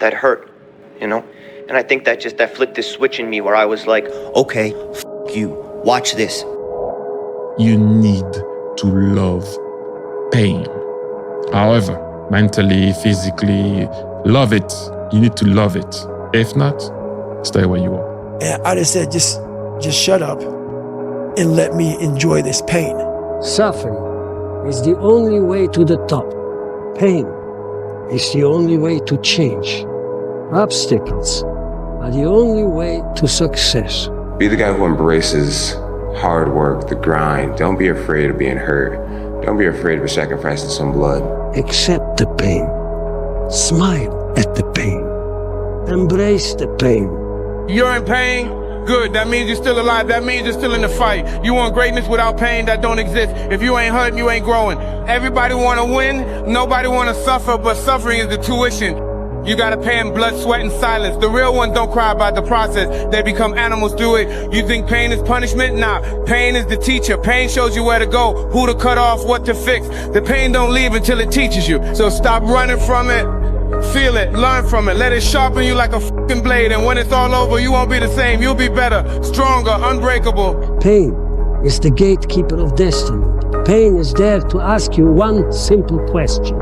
that hurt, you know? And I think that flipped this switch in me where I was like, okay, you, watch this. You need to love pain. However, mentally, physically, love it. You need to love it. If not, stay where you are. And I just said, just shut up and let me enjoy this pain. Suffering is the only way to the top. Pain is the only way to change. Obstacles are the only way to success. Be the guy who embraces hard work, the grind. Don't be afraid of being hurt. Don't be afraid of sacrificing some blood. Accept the pain. Smile at the pain. Embrace the pain. You're in pain? Good. That means you're still alive. That means you're still in the fight. You want greatness without pain? That don't exist. If you ain't hurting, you ain't growing. Everybody want to win. Nobody want to suffer, but suffering is the tuition. You gotta pay in blood, sweat, and silence. The real ones don't cry about the process. They become animals through it. You think pain is punishment? Nah. Pain is the teacher. Pain shows you where to go, who to cut off, what to fix. The pain don't leave until it teaches you. So stop running from it. Feel it, learn from it. Let it sharpen you like a fucking blade. And when it's all over, you won't be the same. You'll be better, stronger, unbreakable. Pain is the gatekeeper of destiny. Pain is there to ask you one simple question.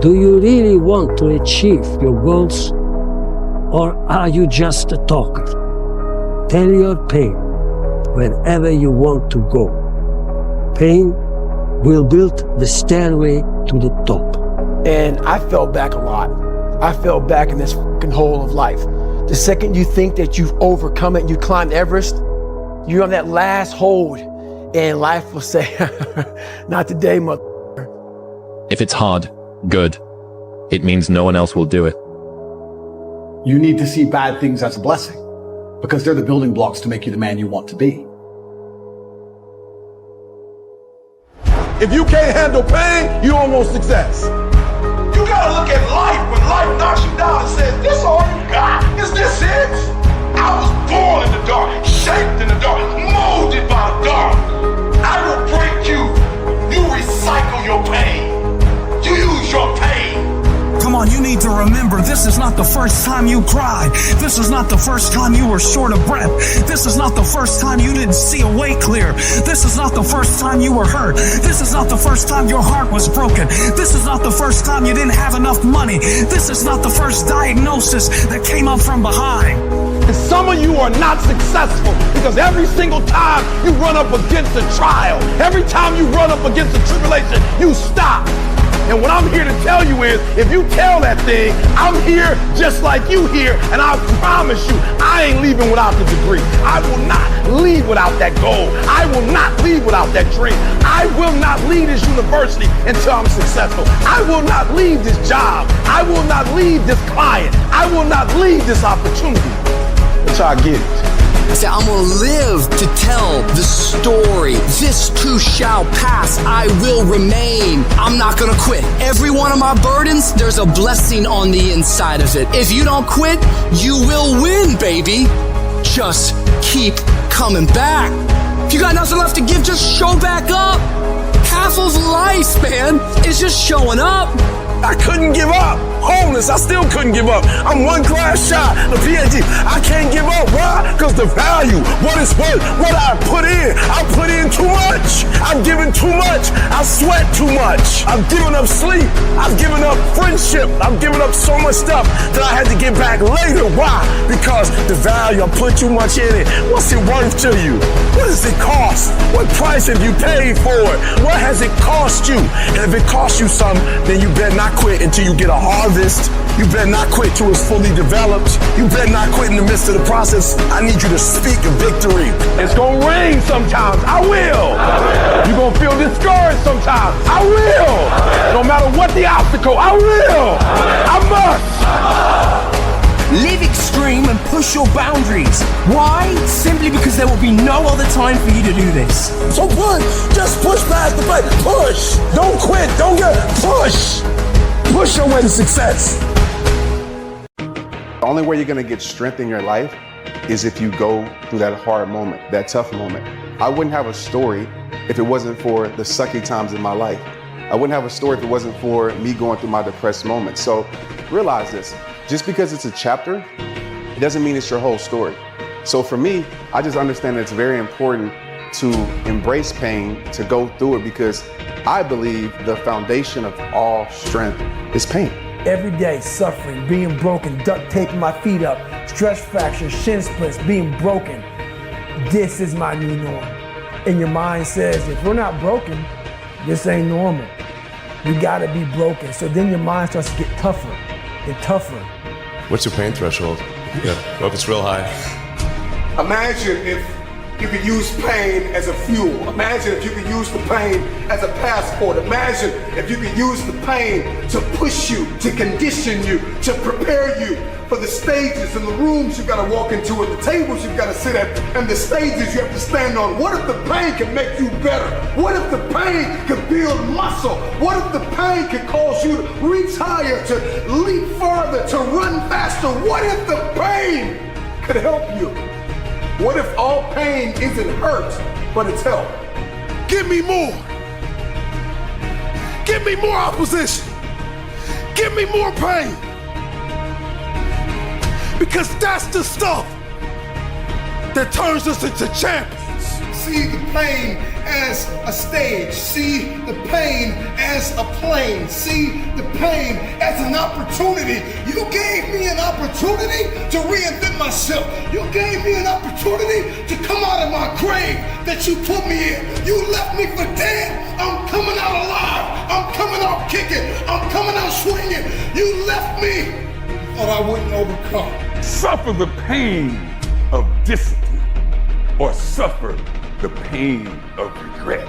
Do you really want to achieve your goals? Or are you just a talker? Tell your pain wherever you want to go. Pain will build the stairway to the top. And I fell back a lot. I fell back in this fucking hole of life. The second you think that you've overcome it, you climbed Everest, you're on that last hold, and life will say, not today, mother. If it's hard, good. It means no one else will do it. You need to see bad things as a blessing, because they're the building blocks to make you the man you want to be. If you can't handle pain, you don't want success. You gotta look at life when life knocks you down and says, this all you got? Is this it? I was born in the dark, shaped in the dark, molded by the dark. I will break you. You recycle your pain. You use your pain. Come on, you need to remember, this is not the first time you cried. This is not the first time you were short of breath. This is not the first time you didn't see a way clear. This is not the first time you were hurt. This is not the first time your heart was broken. This is not the first time you didn't have enough money. This is not the first diagnosis that came up from behind. And some of you are not successful because every single time you run up against a trial, every time you run up against a tribulation, you stop. And what I'm here to tell you is, if you tell that thing, I'm here just like you here, and I promise you, I ain't leaving without the degree. I will not leave without that goal. I will not leave without that dream. I will not leave this university until I'm successful. I will not leave this job. I will not leave this client. I will not leave this opportunity until I get it. I said, I'm gonna live to tell the story. This too shall pass. I will remain. I'm not gonna quit. Every one of my burdens, there's a blessing on the inside of it. If you don't quit, you will win, baby. Just keep coming back. If you got nothing left to give, just show back up. Half of life, man, is just showing up. I couldn't give up. Homeless, I still couldn't give up. I'm one class shot, the PhD. I can't give up. Why? Because the value, what it's worth, what I put in too much. I'm giving too much. I sweat too much. I've given up sleep. I've given up friendship. I've given up so much stuff that I had to get back later. Why? Because the value, I put too much in it. What's it worth to you? What does it cost? What price have you paid for it? What has it cost you? And if it costs you something, then you better not quit until you get a harvest. You better not quit till it's fully developed. You better not quit in the midst of the process. I need you to speak a victory. It's gonna rain sometimes. I will. You're gonna feel discouraged sometimes. I will. No matter what the obstacle, I will. I must. Live extreme and push your boundaries. Why? Simply because there will be no other time for you to do this. So push. Just push past the fight. Push. Don't quit. Don't get push. Push your way to success. The only way you're gonna get strength in your life is if you go through that hard moment, that tough moment. I wouldn't have a story if it wasn't for the sucky times in my life. I wouldn't have a story if it wasn't for me going through my depressed moments. So realize this, just because it's a chapter, it doesn't mean it's your whole story. So for me, I just understand that it's very important to embrace pain, to go through it, because I believe the foundation of all strength is pain. Every day suffering, being broken, duct taping my feet up, stress fractures, shin splits, being broken. This is my new norm. And your mind says, if we're not broken, this ain't normal. You gotta be broken. So then your mind starts to get tougher and tougher. What's your pain threshold? Yeah, well, if it's real high. Imagine if you could use pain as a fuel. Imagine if you could use the pain as a passport. Imagine if you could use the pain to push you, to condition you, to prepare you for the stages and the rooms you've got to walk into and the tables you've got to sit at and the stages you have to stand on. What if the pain can make you better? What if the pain could build muscle? What if the pain could cause you to reach higher, to leap farther, to run faster? What if the pain could help you? What if all pain isn't hurt, but it's help? Give me more. Give me more opposition. Give me more pain. Because that's the stuff that turns us into champions. See the pain as a stage. See the pain as a plane. See the pain as an opportunity. You gave me an opportunity to reinvent myself. You gave me an opportunity to come out of my grave that you put me in. You left me for dead. I'm coming out alive. I'm coming out kicking. I'm coming out swinging. You left me. Thought I wouldn't overcome. Suffer the pain of discipline, or suffer the pain of regret.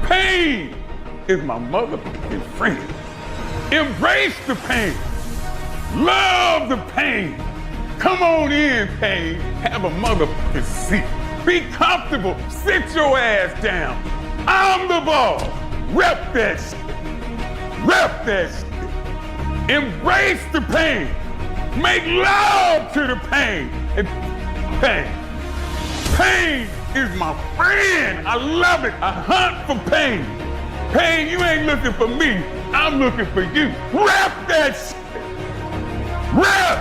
Pain is my motherfucking friend. Embrace the pain. Love the pain. Come on in, pain. Have a motherfucking seat. Be comfortable. Sit your ass down. I'm the boss. Rep that shit. Rep that shit. Embrace the pain. Make love to the pain. And pain. Pain is my friend. I love it. I hunt for pain. Pain, you ain't looking for me. I'm looking for you. Rep that shit. Rep.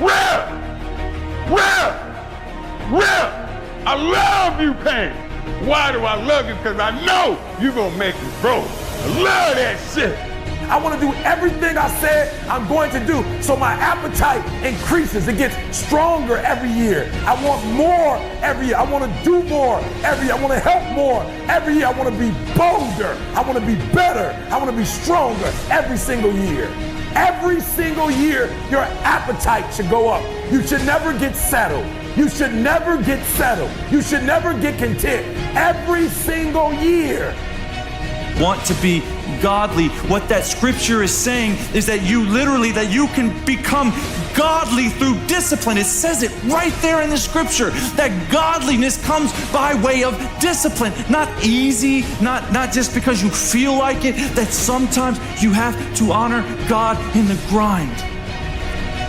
Rep. Rep. Rep. I love you, pain. Why do I love you? Because I know you're going to make me grow. I love that shit. I want to do everything I said I'm going to do, so my appetite increases. It gets stronger every year. I want more every year. I want to do more every year. I want to help more every year. I want to be bolder. I want to be better. I want to be stronger every single year. Every single year, your appetite should go up. You should never get settled. You should never get settled. You should never get content. Every single year. Want to be godly. What that scripture is saying is that you can become godly through discipline. It says it right there in the scripture that godliness comes by way of discipline. Not easy, not just because you feel like it, that sometimes you have to honor God in the grind.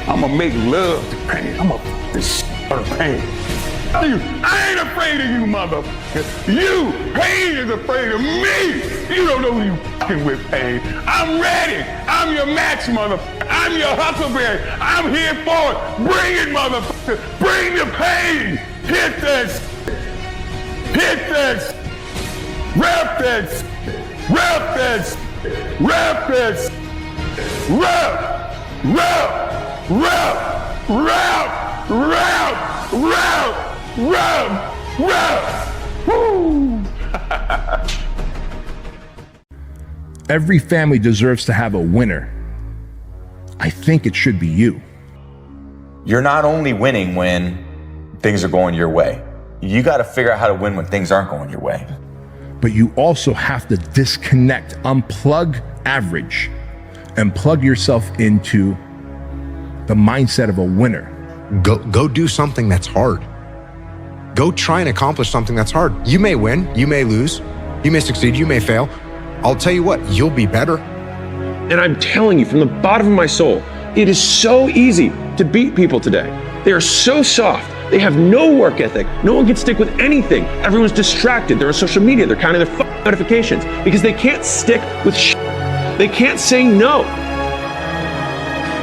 I'm gonna make love to pain. I'm gonna f the shit out of pain. I ain't afraid of you, motherfucker. You, pain is afraid of me. You don't know who you fucking with, pain. I'm ready. I'm your match, motherfucker. I'm your huckleberry. I'm here for it. Bring it, motherfucker. Bring the pain. Hit that shit. Hit that shit. Rep that shit. Rep that shit. Rep that shit. Rep. Rep. Rep. Rep. Rep. Rep. Woo! Every family deserves to have a winner. I think it should be you. You're not only winning when things are going your way. You got to figure out how to win when things aren't going your way. But you also have to disconnect, unplug average, and plug yourself into the mindset of a winner. Go do something that's hard. Go try and accomplish something that's hard. You may win, you may lose, you may succeed, you may fail. I'll tell you what, you'll be better. And I'm telling you from the bottom of my soul, it is so easy to beat people today. They are so soft. They have no work ethic. No one can stick with anything. Everyone's distracted. They're on social media. They're counting their notifications because they can't stick with shit. They can't say no.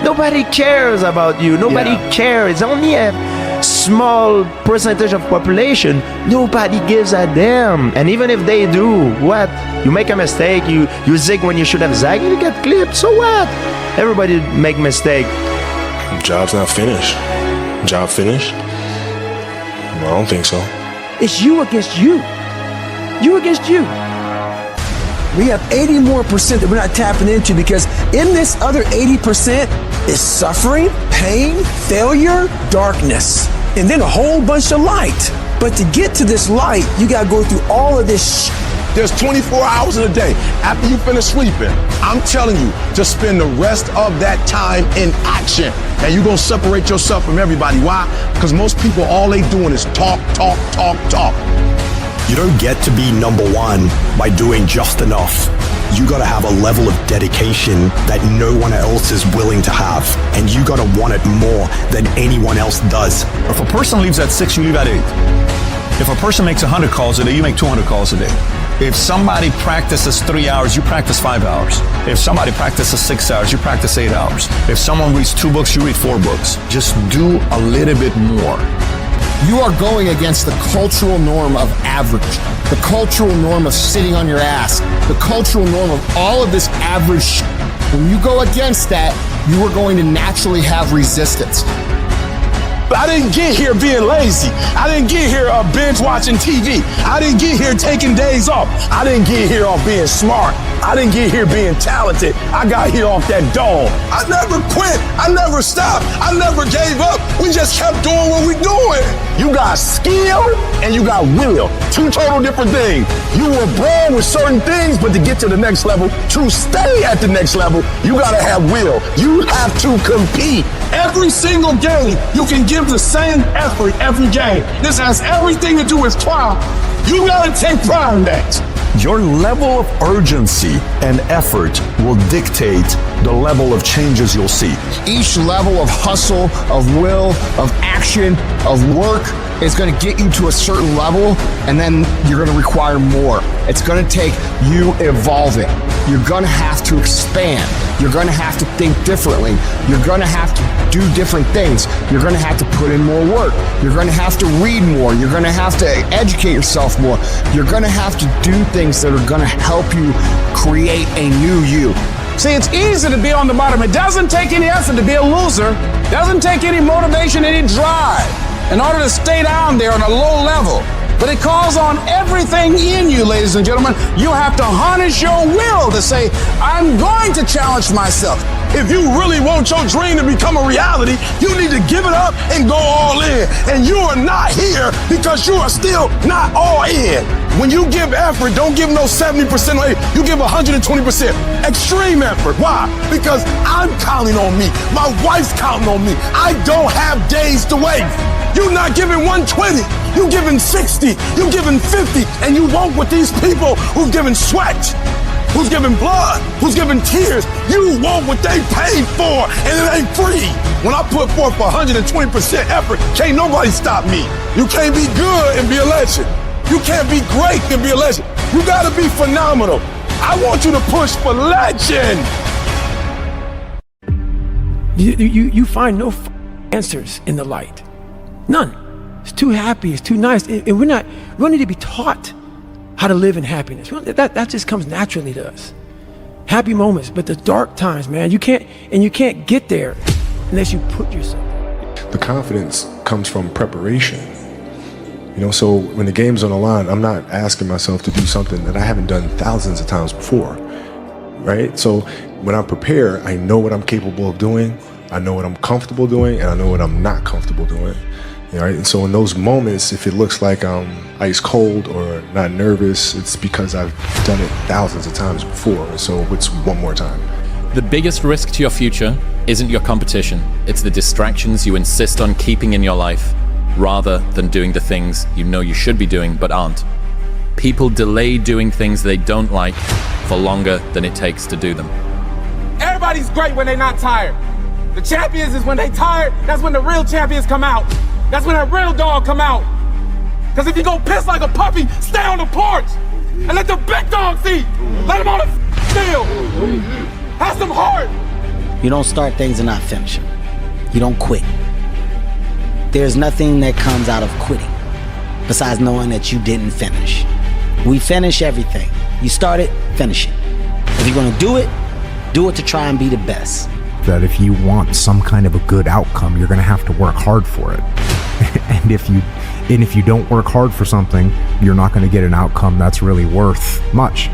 Nobody cares about you. Nobody cares. It's only a small percentage of population. Nobody gives a damn. And even if they do, what? You make a mistake, you zig when you should have zagged, you get clipped, so what? Everybody make mistake. Job's not finished. Job finished? No, I don't think so. It's you against you. You against you. We have 80 more percent that we're not tapping into, because in this other 80% is suffering, pain, failure, darkness, and then a whole bunch of light. But to get to this light, you gotta go through all of this There's 24 hours in a day. After you finish sleeping, I'm telling you to spend the rest of that time in action. And you're gonna separate yourself from everybody. Why? Because most people, all they doing is talk, talk, talk, talk. You don't get to be number one by doing just enough. You gotta have a level of dedication that no one else is willing to have. And you gotta want it more than anyone else does. If a person leaves at 6, you leave at 8. If a person makes 100 calls a day, you make 200 calls a day. If somebody practices 3 hours, you practice 5 hours. If somebody practices 6 hours, you practice 8 hours. If someone reads 2 books, you read 4 books. Just do a little bit more. You are going against the cultural norm of average, the cultural norm of sitting on your ass, the cultural norm of all of this average shit. When you go against that, you are going to naturally have resistance. But I didn't get here being lazy. I didn't get here binge watching TV. I didn't get here taking days off. I didn't get here off being smart. I didn't get here being talented. I got here off that dog. I never quit. I never stopped. I never gave up. We just kept doing what we're doing. You got skill and you got will. 2 total different things. You were born with certain things, but to get to the next level, to stay at the next level, you gotta have will. You have to compete. Every single game, you can give the same effort every game. This has everything to do with pride. You gotta take pride in that. Your level of urgency and effort will dictate the level of changes you'll see. Each level of hustle, of will, of action, of work is going to get you to a certain level, and then you're going to require more. It's going to take you evolving. You're going to have to expand. You're going to have to think differently. You're going to have to do different things. You're going to have to put in more work. You're going to have to read more. You're going to have to educate yourself more. You're going to have to do things that are going to help you create a new you. See, it's easy to be on the bottom. It doesn't take any effort to be a loser. It doesn't take any motivation, any drive in order to stay down there on a low level. But it calls on everything in you, ladies and gentlemen. You have to harness your will to say, I'm going to challenge myself. If you really want your dream to become a reality, you need to give it up and go all in. And you are not here because you are still not all in. When you give effort, don't give no 70%, you give 120%. Extreme effort. Why? Because I'm counting on me. My wife's counting on me. I don't have days to wait. You're not giving 120. You're giving 60. You're giving 50. And you won't with these people who've given sweat, who's giving blood, who's giving tears. You want what they paid for, and it ain't free. When I put forth 120% effort, can't nobody stop me. You can't be good and be a legend. You can't be great and be a legend. You gotta be phenomenal. I want you to push for legend. You find no answers in the light. None. It's too happy, it's too nice. And we don't need to be taught how to live in happiness. That just comes naturally to us. Happy moments, but the dark times, man, you can't get there unless you put yourself there. The confidence comes from preparation. You know, so when the game's on the line, I'm not asking myself to do something that I haven't done thousands of times before, right? So when I prepare, I know what I'm capable of doing, I know what I'm comfortable doing, and I know what I'm not comfortable doing. Right? And so in those moments, if it looks like I'm ice cold or not nervous, it's because I've done it thousands of times before. And so it's one more time. The biggest risk to your future isn't your competition. It's the distractions you insist on keeping in your life rather than doing the things you know you should be doing but aren't. People delay doing things they don't like for longer than it takes to do them. Everybody's great when they're not tired. The champions is when they tired, that's when the real champions come out. That's when that real dog come out. Because if you go piss like a puppy, stay on the porch and let the big dogs eat. Let them on the field. Have some heart. You don't start things and not finish them. You don't quit. There's nothing that comes out of quitting besides knowing that you didn't finish. We finish everything. You start it, finish it. If you're gonna do it to try and be the best. That if you want some kind of a good outcome, you're gonna have to work hard for it. And if you don't work hard for something, you're not gonna get an outcome that's really worth much.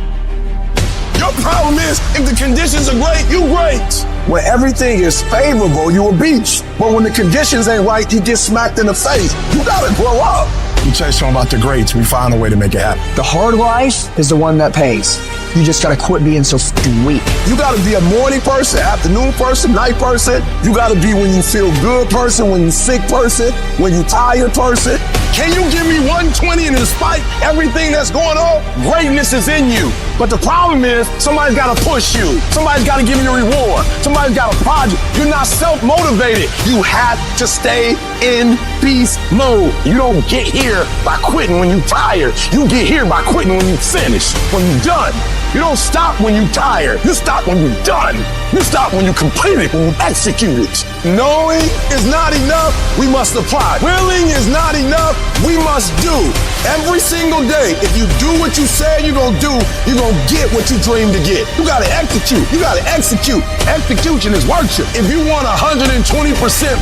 Your problem is, if the conditions are great, you great. When everything is favorable, you a beach. But when the conditions ain't right, you get smacked in the face. You gotta grow up. You tell someone about the greats, we find a way to make it happen. The hard life is the one that pays. You just gotta quit being so fucking weak. You gotta be a morning person, afternoon person, night person. You gotta be when you feel good person, when you sick person, when you tired person. Can you give me 120 and despite everything that's going on, greatness is in you. But the problem is, somebody's gotta push you. Somebody's gotta give you a reward. Somebody's got a project. You're not self-motivated. You have to stay in beast mode. You don't get here by quitting when you're tired. You get here by quitting when you finish, when you're done. You don't stop when you're tired. You stop when you're done. You stop when you complete it, when you execute it. Knowing is not enough, we must apply. Willing is not enough, we must do. Every single day, if you do what you said you're gonna do, you're gonna get what you dreamed to get. You gotta execute. You gotta execute. Execution is worship. If you want 120%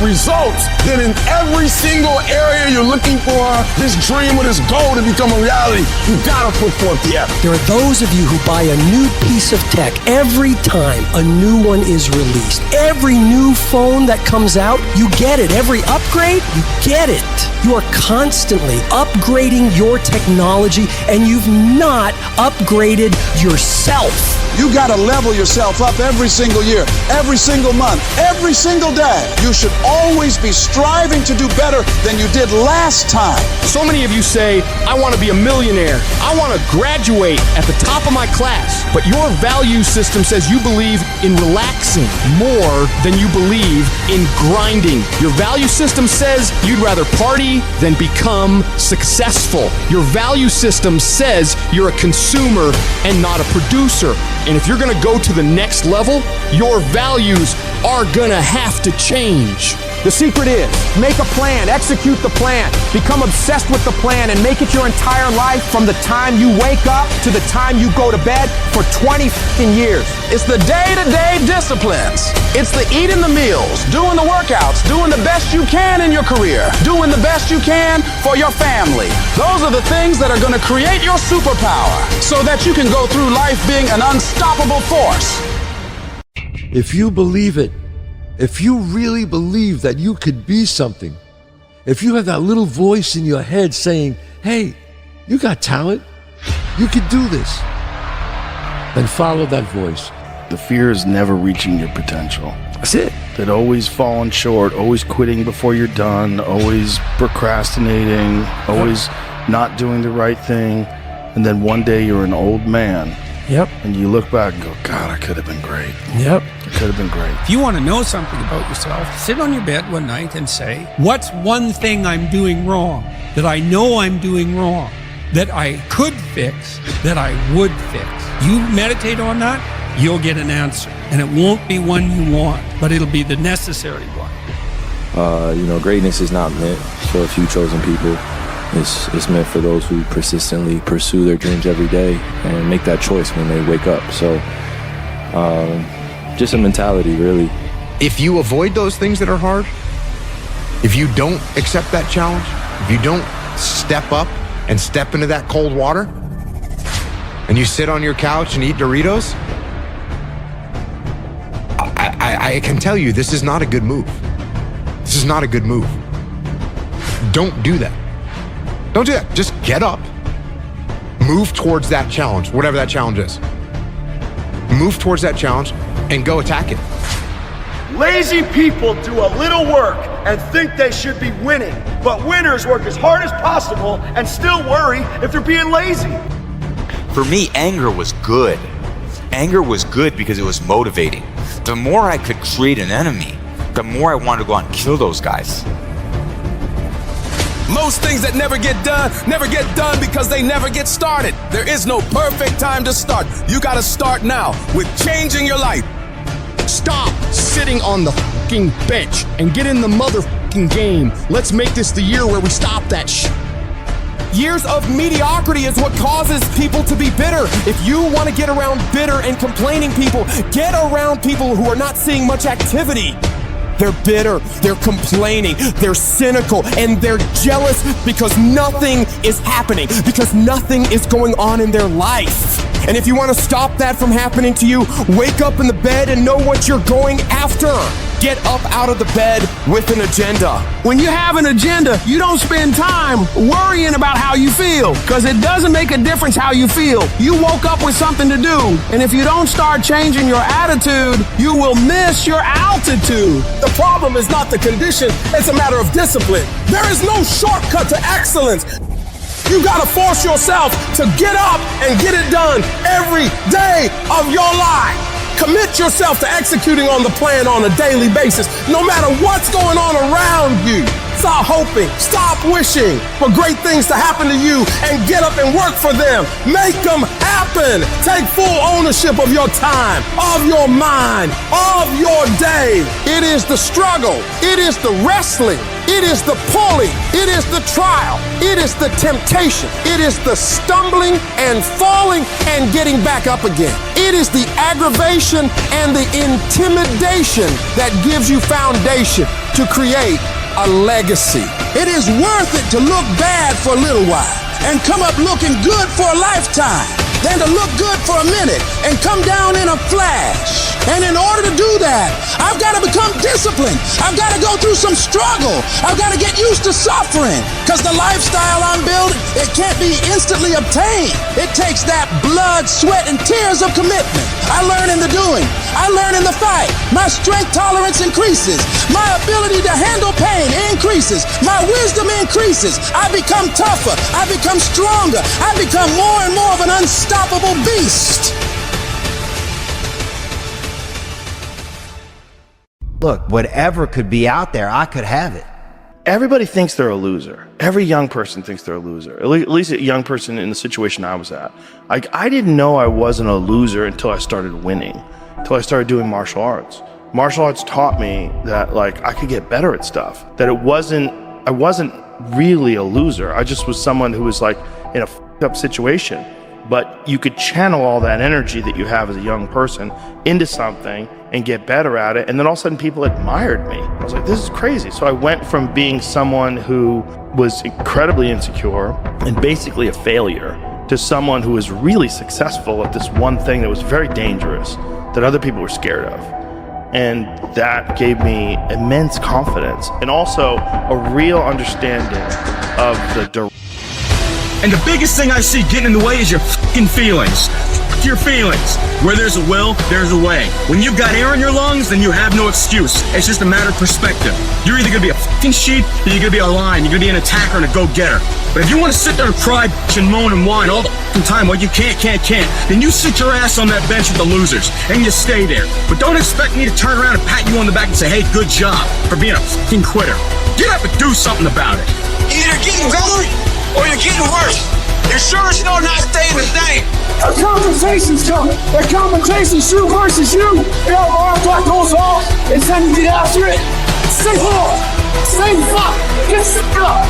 results, then in every single area you're looking for this dream or this goal to become a reality, you gotta put forth the effort. There are those of you who buy a new piece of tech every time a new one is released. Every new phone that comes out, you get it. Every upgrade, you get it. You are constantly upgrading your technology and you've not upgraded yourself. You gotta level yourself up every single year, every single month, every single day. You should always be striving to do better than you did last time. So many of you say, I want to be a millionaire. I want to graduate at the top of my class. But your value system says you believe in relaxing more than you believe in grinding. Your value system says you'd rather party than become successful. Your value system says you're a consumer and not a producer. And if you're gonna go to the next level, your values are gonna have to change. The secret is, make a plan, execute the plan, become obsessed with the plan, and make it your entire life from the time you wake up to the time you go to bed for 20 years. It's the day-to-day disciplines. It's the eating the meals, doing the workouts, doing the best you can in your career, doing the best you can for your family. Those are the things that are gonna create your superpower so that you can go through life being an unstoppable force. If you believe it, if you really believe that you could be something, if you have that little voice in your head saying, hey, you got talent, you could do this, then follow that voice. The fear is never reaching your potential. That's it. That always falling short, always quitting before you're done, always procrastinating, always not doing the right thing. And then one day you're an old man. Yep. And you look back and go, God, I could have been great. Yep. I could have been great. If you want to know something about yourself, sit on your bed one night and say, what's one thing I'm doing wrong, that I know I'm doing wrong, that I could fix, that I would fix? You meditate on that, you'll get an answer. And it won't be one you want, but it'll be the necessary one. Greatness is not meant for a few chosen people. It's meant for those who persistently pursue their dreams every day and make that choice when they wake up. So just a mentality, really. If you avoid those things that are hard, if you don't accept that challenge, if you don't step up and step into that cold water, and you sit on your couch and eat Doritos, I can tell you this is not a good move. This is not a good move. Don't do that. Don't do that. Just get up, move towards that challenge, whatever that challenge is. Move towards that challenge and go attack it. Lazy people do a little work and think they should be winning, but winners work as hard as possible and still worry if they're being lazy. For me, anger was good. Anger was good because it was motivating. The more I could create an enemy, the more I wanted to go out and kill those guys. Most things that never get done because they never get started. There is no perfect time to start. You gotta start now with changing your life. Stop sitting on the fucking bench and get in the motherfucking game. Let's make this the year where we stop that shit. Years of mediocrity is what causes people to be bitter. If you want to get around bitter and complaining people, get around people who are not seeing much activity. They're bitter, they're complaining, they're cynical, and they're jealous because nothing is happening, because nothing is going on in their life. And if you want to stop that from happening to you, wake up in the bed and know what you're going after. Get up out of the bed with an agenda. When you have an agenda, you don't spend time worrying about how you feel, because it doesn't make a difference how you feel. You woke up with something to do, and if you don't start changing your attitude, you will miss your altitude. The problem is not the condition, it's a matter of discipline. There is no shortcut to excellence. You gotta force yourself to get up and get it done every day of your life. Commit yourself to executing on the plan on a daily basis, no matter what's going on around you. Stop hoping, stop wishing for great things to happen to you, and get up and work for them. Make them happen. Take full ownership of your time, of your mind, of your day. It is the struggle. It is the wrestling. It is the pulling. It is the trial. It is the temptation. It is the stumbling and falling and getting back up again. It is the aggravation and the intimidation that gives you foundation to create a legacy. It is worth it to look bad for a little while and come up looking good for a lifetime than to look good for a minute and come down in a flash. And in order to do that, I've got to become disciplined. I've got to go through some struggle. I've got to get used to suffering, because the lifestyle I'm building, it can't be instantly obtained. It takes that blood, sweat, and tears of commitment. I learn in the doing. I learn in the fight. My strength tolerance increases. My ability to handle pain increases. My wisdom increases. I become tougher. I become stronger. I become more and more of an unstoppable beast. Look, whatever could be out there, I could have it. Everybody thinks they're a loser. Every young person thinks they're a loser. At least a young person in the situation I was at. Like, I didn't know I wasn't a loser until I started winning, until I started doing martial arts. Martial arts taught me that, like, I could get better at stuff, that I wasn't really a loser. I just was someone who was, like, in a f***ed up situation. But you could channel all that energy that you have as a young person into something and get better at it. And then all of a sudden people admired me. I was like, this is crazy. So I went from being someone who was incredibly insecure and basically a failure to someone who was really successful at this one thing that was very dangerous, that other people were scared of. And that gave me immense confidence and also a real understanding of the direction. And the biggest thing I see getting in the way is your fucking feelings. Fuck your feelings. Where there's a will, there's a way. When you've got air in your lungs, then you have no excuse. It's just a matter of perspective. You're either gonna be a fucking sheep, or you're gonna be a lion. You're gonna be an attacker and a go-getter. But if you wanna sit there and cry, bitch, and moan and whine all the fucking time while you can't, then you sit your ass on that bench with the losers, and you stay there. But don't expect me to turn around and pat you on the back and say, hey, good job for being a fucking quitter. Get up and do something about it. Either getting better or you're getting worse. You're sure as no not staying the same. A conversation's coming. That conversation's you versus you. You know, arms like goes off. It's time to get after it. Stay hard. Stay fuck. Get stuck.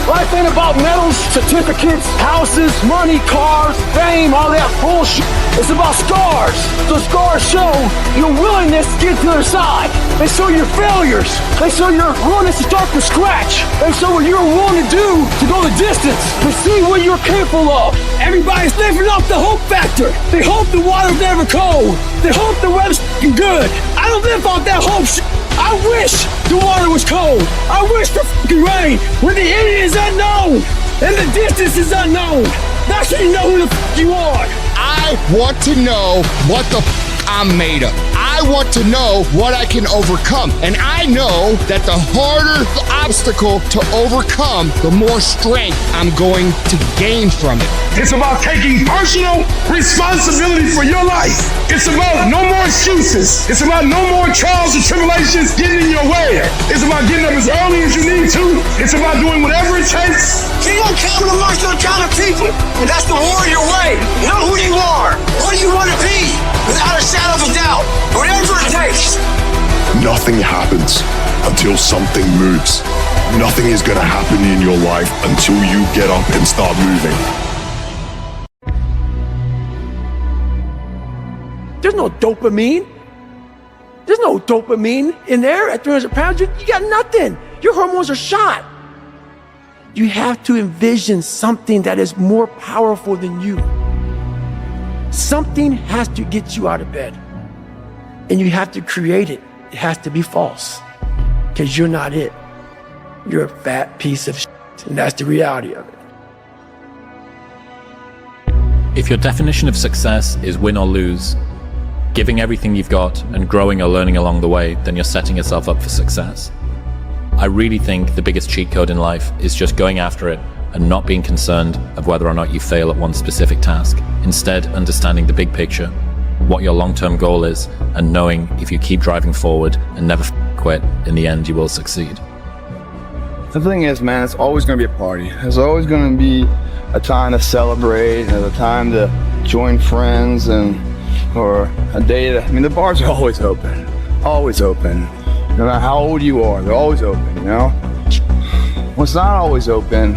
Life ain't about medals, certificates, houses, money, cars, fame, all that bullshit. It's about scars. The scars show your willingness to get to the other side. They show your failures. They show your willingness to start from scratch. They show what you're willing to do to go the distance, to see what you're capable of. Everybody's living off the hope factor. They hope the water's never cold. They hope the weather's good. I don't live off that hope shit. I wish the water was cold. I wish for fucking rain. When the end is unknown and the distance is unknown, that's when you know who the fuck you are. I want to know what the f I'm made of. I want to know what I can overcome. And I know that the harder the obstacle to overcome, the more strength I'm going to gain from it. It's about taking personal responsibility for your life. It's about no more excuses. It's about no more trials and tribulations getting in your way. It's about getting up as early as you need to. It's about doing whatever it takes. Keep on coming amongst your kind of people. And that's the warrior way. Know who you are. What do you want to be? Without a shadow of a doubt. Or Whatever it takes. Nothing happens until something moves. Nothing is going to happen in your life until you get up and start moving. There's no dopamine. There's no dopamine in there at 300 pounds. You got nothing. Your hormones are shot. You have to envision something that is more powerful than you. Something has to get you out of bed. And you have to create it. It has to be false. Because you're not it. You're a fat piece of shit. And that's the reality of it. If your definition of success is win or lose, giving everything you've got and growing or learning along the way, then you're setting yourself up for success. I really think the biggest cheat code in life is just going after it and not being concerned of whether or not you fail at one specific task. Instead, understanding the big picture, what your long-term goal is, and knowing if you keep driving forward and never quit, in the end you will succeed. The thing is, man, it's always going to be a party. There's always going to be a time to celebrate and a time to join friends or a day that, the bars are always open. Always open. No matter how old you are, they're always open, you know? What's not always open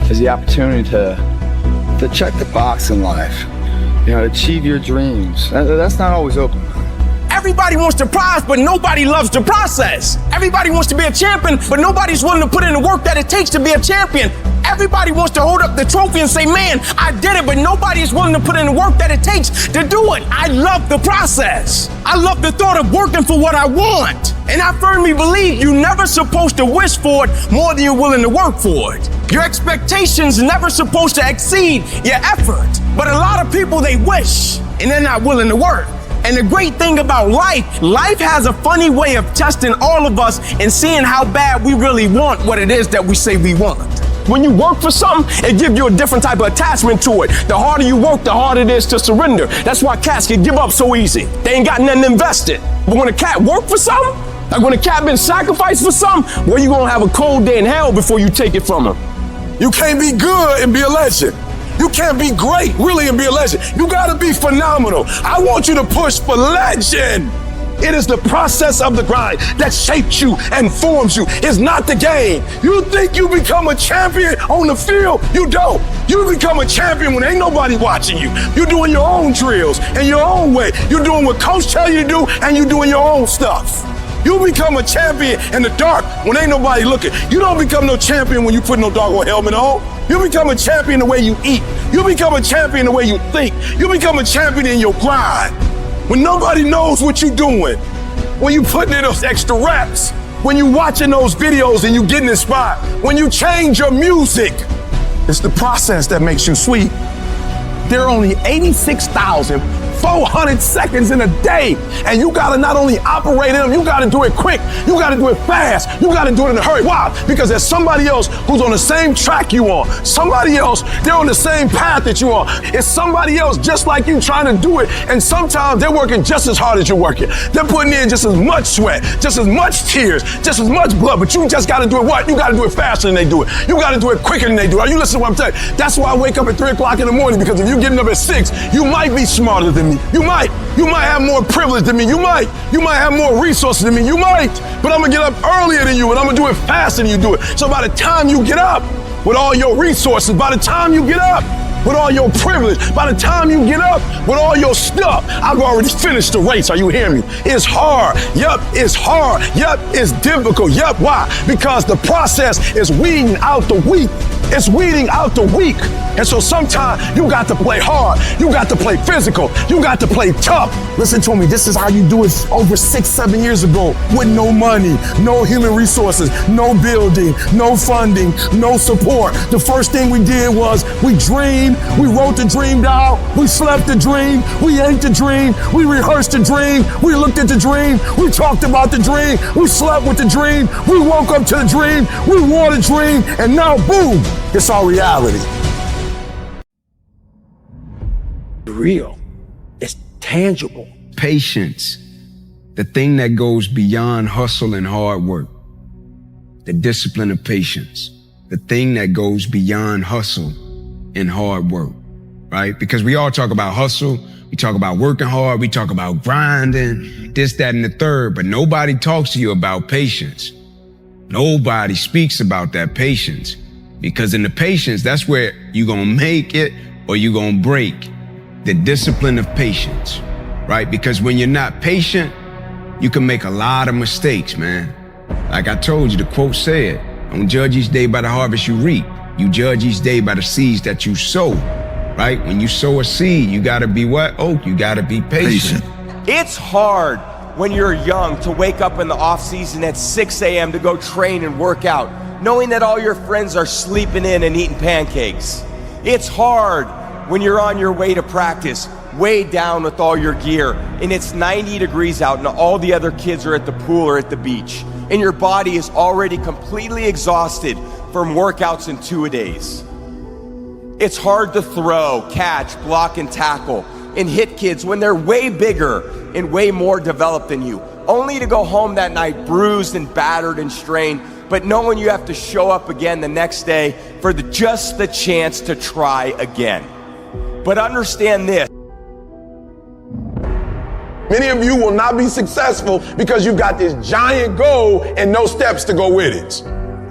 is the opportunity to check the box in life. To achieve your dreams. That's not always open. Everybody wants the prize, but nobody loves the process. Everybody wants to be a champion, but nobody's willing to put in the work that it takes to be a champion. Everybody wants to hold up the trophy and say, man, I did it, but nobody is willing to put in the work that it takes to do it. I love the process. I love the thought of working for what I want. And I firmly believe you're never supposed to wish for it more than you're willing to work for it. Your expectations are never supposed to exceed your effort. But a lot of people, they wish, and they're not willing to work. And the great thing about life has a funny way of testing all of us and seeing how bad we really want what it is that we say we want. When you work for something, it gives you a different type of attachment to it. The harder you work, the harder it is to surrender. That's why cats can give up so easy. They ain't got nothing invested. But when a cat work for something, like when a cat been sacrificed for something, well, you gonna have a cold day in hell before you take it from him. You can't be good and be a legend. You can't be great, really, and be a legend. You gotta be phenomenal. I want you to push for legend. It is the process of the grind that shapes you and forms you. It's not the game. You think you become a champion on the field? You don't. You become a champion when ain't nobody watching you. You're doing your own drills in your own way. You're doing what coach tell you to do, and you're doing your own stuff. You become a champion in the dark when ain't nobody looking. You don't become no champion when you put no doggone helmet on. You become a champion the way you eat. You become a champion the way you think. You become a champion in your grind. When nobody knows what you're doing, when you putting in those extra reps, when you watching those videos and you getting inspired, when you change your music, it's the process that makes you sweet. There are only 86,400 seconds in a day, and you gotta not only operate in them, you gotta do it quick, you gotta do it fast, you gotta do it in a hurry. Why? Because there's somebody else who's on the same track you on. Somebody else, they're on the same path that you are. It's somebody else just like you trying to do it, and sometimes they're working just as hard as you're working. They're putting in just as much sweat, just as much tears, just as much blood, but you just gotta do it what? You gotta do it faster than they do it. You gotta do it quicker than they do it. Are you listening to what I'm saying? That's why I wake up at 3 o'clock in the morning, because if you're getting up at 6, you might be smarter than me. You might have more privilege than me. You might have more resources than me. You might, but I'm gonna get up earlier than you, and I'm gonna do it faster than you do it. So by the time you get up with all your resources, by the time you get up with all your privilege, by the time you get up with all your stuff, I've already finished the race. Are you hearing me? It's hard. Yup, it's hard. Yup, it's difficult. Yup, why? Because the process is weeding out the weak. It's weeding out the weak. And so sometimes you got to play hard. You got to play physical. You got to play tough. Listen to me. This is how you do it over 6-7 years ago with no money, no human resources, no building, no funding, no support. The first thing we did was we dreamed, we wrote the dream down, we slept the dream, we ate the dream, we rehearsed the dream, we looked at the dream, we talked about the dream, we slept with the dream, we woke up to the dream, we wore the dream, and now boom, it's our reality. Real. It's tangible. Patience, the thing that goes beyond hustle and hard work. The discipline of patience, the thing that goes beyond hustle and hard work, right? Because we all talk about hustle, we talk about working hard, we talk about grinding, this, that, and the third, but nobody talks to you about patience. Nobody speaks about that patience. Because in the patience, that's where you're gonna make it or you're gonna break. The discipline of patience, right? Because when you're not patient, you can make a lot of mistakes, man. Like I told you, the quote said, don't judge each day by the harvest you reap. You judge each day by the seeds that you sow, right? When you sow a seed, you gotta be what? Oh, you gotta be patient. It's hard when you're young to wake up in the off season at 6 a.m. to go train and work out, knowing that all your friends are sleeping in and eating pancakes. It's hard when you're on your way to practice, weighed down with all your gear, and it's 90 degrees out and all the other kids are at the pool or at the beach, and your body is already completely exhausted from workouts in 2-a-days. It's hard to throw, catch, block, and tackle, and hit kids when they're way bigger and way more developed than you, only to go home that night bruised and battered and strained, but knowing you have to show up again the next day for just the chance to try again. But understand this. Many of you will not be successful because you've got this giant goal and no steps to go with it.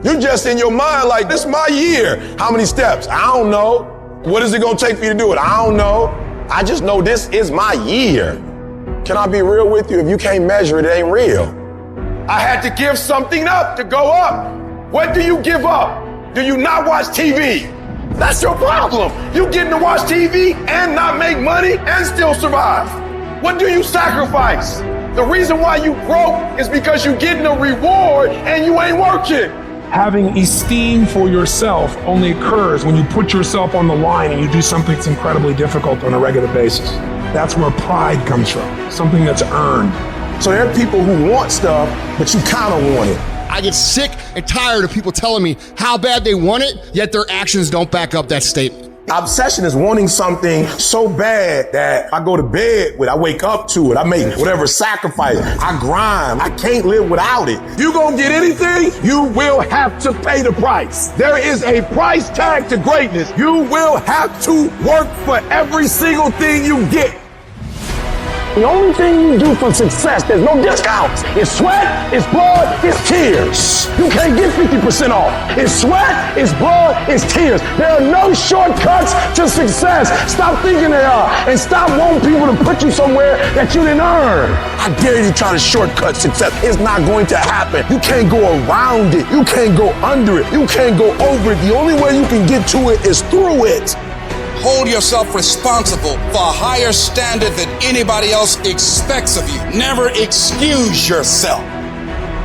You're just in your mind like, this is my year. How many steps? I don't know. What is it gonna take for you to do it? I don't know. I just know this is my year. Can I be real with you? If you can't measure it, it ain't real. I had to give something up to go up. What do you give up? Do you not watch TV? That's your problem. You getting to watch TV and not make money and still survive. What do you sacrifice? The reason why you broke is because you're getting a reward and you ain't working. Having esteem for yourself only occurs when you put yourself on the line and you do something that's incredibly difficult on a regular basis. That's where pride comes from, something that's earned. So there are people who want stuff, but you kind of want it. I get sick and tired of people telling me how bad they want it, yet their actions don't back up that statement. Obsession is wanting something so bad that I go to bed with, I wake up to it, I make whatever sacrifice, I grind, I can't live without it. You gonna get anything, you will have to pay the price. There is a price tag to greatness. You will have to work for every single thing you get. The only thing you do for success, there's no discounts. It's sweat, it's blood, it's tears. You can't get 50% off. It's sweat, it's blood, it's tears. There are no shortcuts to success. Stop thinking there are, and stop wanting people to put you somewhere that you didn't earn. I dare you to try to shortcut success. It's not going to happen. You can't go around it. You can't go under it. You can't go over it. The only way you can get to it is through it. Hold yourself responsible for a higher standard than anybody else expects of you. Never excuse yourself.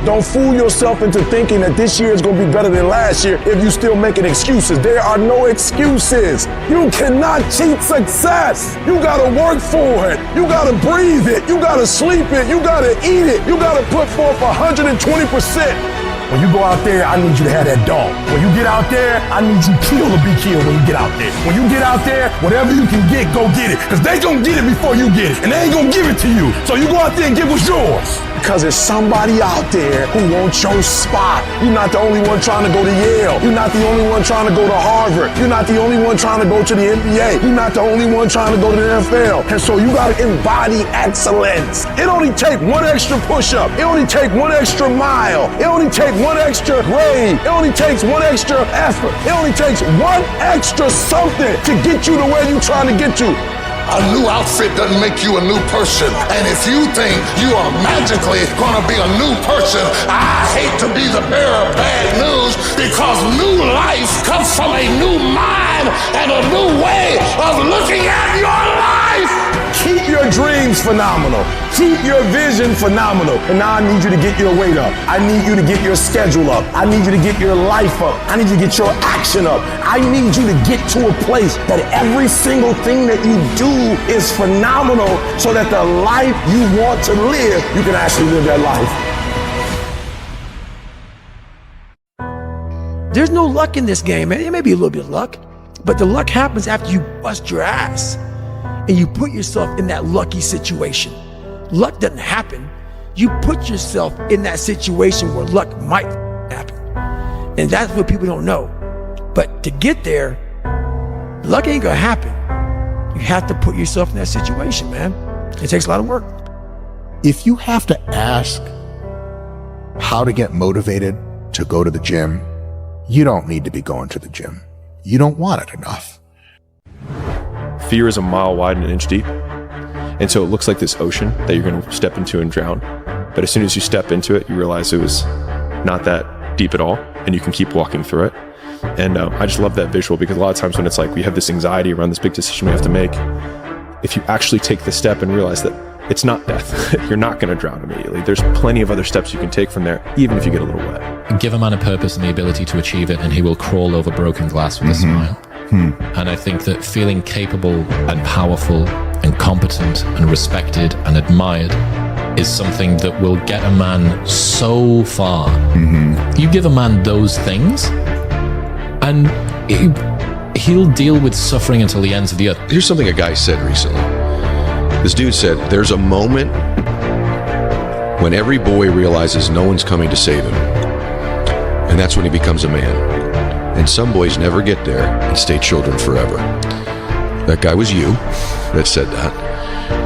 Don't fool yourself into thinking that this year is going to be better than last year if you still making excuses. There are no excuses. You cannot cheat success. You got to work for it. You got to breathe it. You got to sleep it. You got to eat it. You got to put forth 120%. When you go out there, I need you to have that dog. When you get out there, I need you to be killed when you get out there. When you get out there, whatever you can get, go get it. Because they gonna get it before you get it. And they ain't gonna give it to you. So you go out there and get what's yours. Because there's somebody out there who wants your spot. You're not the only one trying to go to Yale. You're not the only one trying to go to Harvard. You're not the only one trying to go to the NBA. You're not the only one trying to go to the NFL. And so you gotta embody excellence. It only take one extra push-up. It only take one extra mile. It only take one extra grade. It only takes one extra effort. It only takes one extra something to get you to where you're trying to get to. A new outfit doesn't make you a new person. And if you think you are magically gonna be a new person, I hate to be the bearer of bad news, because new life comes from a new mind and a new way of looking at your life. Keep your dreams phenomenal. Keep your vision phenomenal. And now I need you to get your weight up. I need you to get your schedule up. I need you to get your life up. I need you to get your action up. I need you to get to a place that every single thing that you do is phenomenal, so that the life you want to live, you can actually live that life. There's no luck in this game, man. It may be a little bit of luck, but the luck happens after you bust your ass and you put yourself in that lucky situation. Luck doesn't happen. You put yourself in that situation where luck might happen. And that's what people don't know. But to get there, luck ain't gonna happen. You have to put yourself in that situation, man. It takes a lot of work. If you have to ask how to get motivated to go to the gym, you don't need to be going to the gym. You don't want it enough. Fear is a mile wide and an inch deep. And so it looks like this ocean that you're going to step into and drown. But as soon as you step into it, you realize it was not that deep at all, and you can keep walking through it. And I just love that visual, because a lot of times when it's like we have this anxiety around this big decision we have to make, if you actually take the step and realize that it's not death, you're not going to drown immediately. There's plenty of other steps you can take from there, even if you get a little wet. Give a man a purpose and the ability to achieve it, and he will crawl over broken glass with a smile. And I think that feeling capable and powerful and competent and respected and admired is something that will get a man so far. You give a man those things, and he'll deal with suffering until the ends of the earth. Here's something a guy said recently. This dude said, there's a moment when every boy realizes no one's coming to save him. And that's when he becomes a man. And some boys never get there and stay children forever. That guy was you that said that.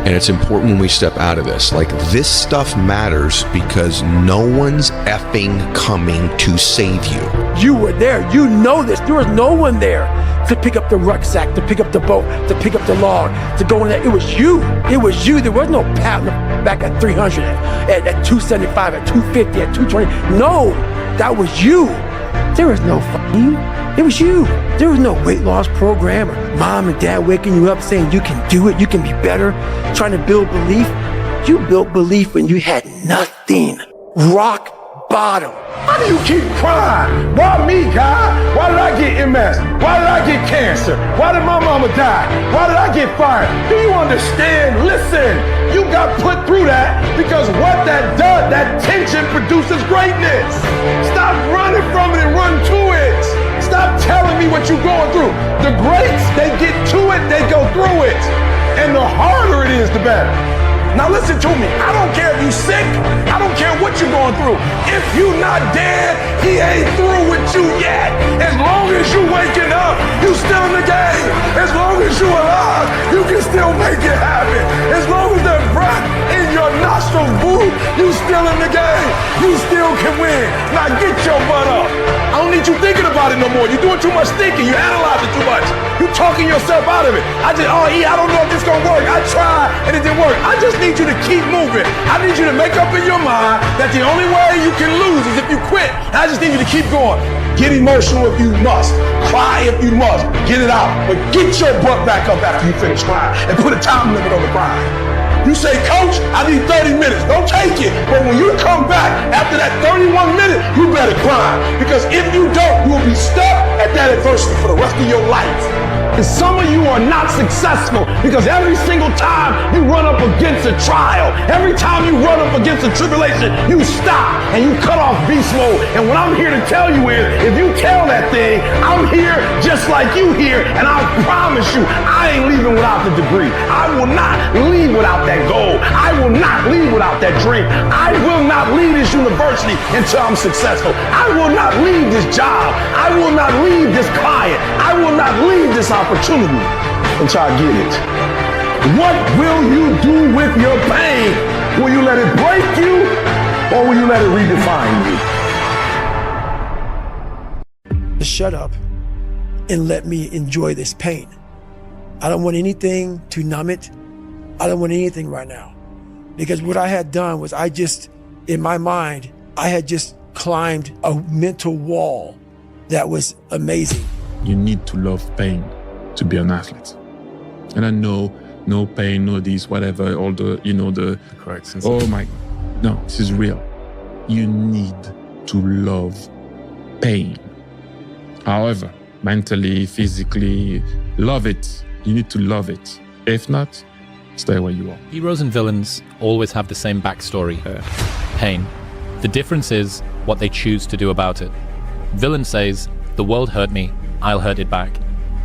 And it's important when we step out of this. Like, this stuff matters because no one's effing coming to save you. You were there. You know this. There was no one there to pick up the rucksack, to pick up the boat, to pick up the log, to go in there. It was you. It was you. There was no pat on the back at 300, at 275, at 250, at 220. No, that was you. There was no fucking. It was you. There was no weight loss program or mom and dad waking you up saying you can do it, you can be better, trying to build belief. You built belief when you had nothing. Rock bottom. Why do you keep crying? Why me, God? Why did I get MS? Why did I get cancer? Why did my mama die? Why did I get fired? Do you understand? Listen, you got put through that because what that does, that tension produces greatness. Stop running from it and run to it. Stop telling me what you're going through. The greats, they get to it, they go through it. And the harder it is, the better. Now listen to me. I don't care if you're sick. I don't care what you're going through. If you're not dead, he ain't through with you yet. As long as you're waking up, you still in the game. As long as you're alive, you can still make it happen. As long as there's breath in your nostrils, boo, you still in the game. You still can win. Now get your butt up. I don't need you thinking about it no more. You're doing too much thinking. You're analyzing too much. You're talking yourself out of it. I don't know if this gonna work. I tried and it didn't work. I just need you to keep moving. I need you to make up in your mind that the only way you can lose is if you quit. I just need you to keep going. Get emotional if you must. Cry if you must. Get it out. But get your butt back up after you finish crying and put a time limit on the crying. You say, Coach, I need 30 minutes. Don't take it. But when you come back after that 31 minutes, you better climb. Because if you don't, you will be stuck at that adversity for the rest of your life. And some of you are not successful because every single time you run up against a trial, every time you run up against a tribulation, you stop and you cut off beast mode. And what I'm here to tell you is, if you tell that thing, I'm here just like you here, and I promise you, I ain't leaving without the degree. I will not leave without that goal. I will not leave without that dream. I will not leave this university until I'm successful. I will not leave this job. I will not leave this client. I will not leave this opportunity until I get it. What will you do with your pain? Will you let it break you, or will you let it redefine you? Just shut up and let me enjoy this pain. I don't want anything to numb it. I don't want anything right now. Because what I had done was in my mind, I had just climbed a mental wall that was amazing. You need to love pain to be an athlete. And I know, no pain, no this, whatever, all the, the correct. Oh my, no, this is real. You need to love pain. However, mentally, physically, love it. You need to love it. If not, stay where you are. Heroes and villains always have the same backstory. Pain. The difference is what they choose to do about it. Villain says, the world hurt me, I'll hurt it back.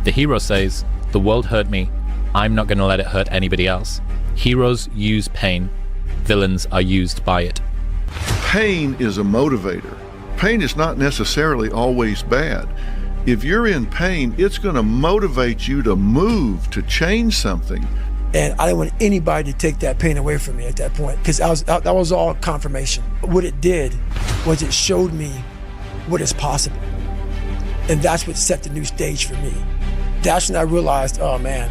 The hero says, the world hurt me, I'm not going to let it hurt anybody else. Heroes use pain. Villains are used by it. Pain is a motivator. Pain is not necessarily always bad. If you're in pain, it's going to motivate you to move, to change something. And I didn't want anybody to take that pain away from me at that point, because that was all confirmation. What it did was it showed me what is possible. And that's what set the new stage for me. That's when I realized, oh man,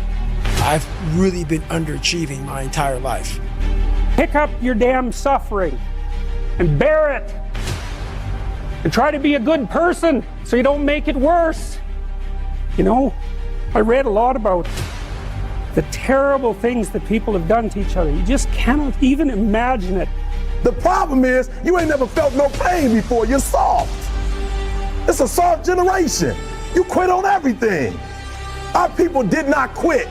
I've really been underachieving my entire life. Pick up your damn suffering and bear it. And try to be a good person so you don't make it worse. You know, I read a lot about the terrible things that people have done to each other. You just cannot even imagine it. The problem is, you ain't never felt no pain before. You're soft. It's a soft generation. You quit on everything. Our people did not quit.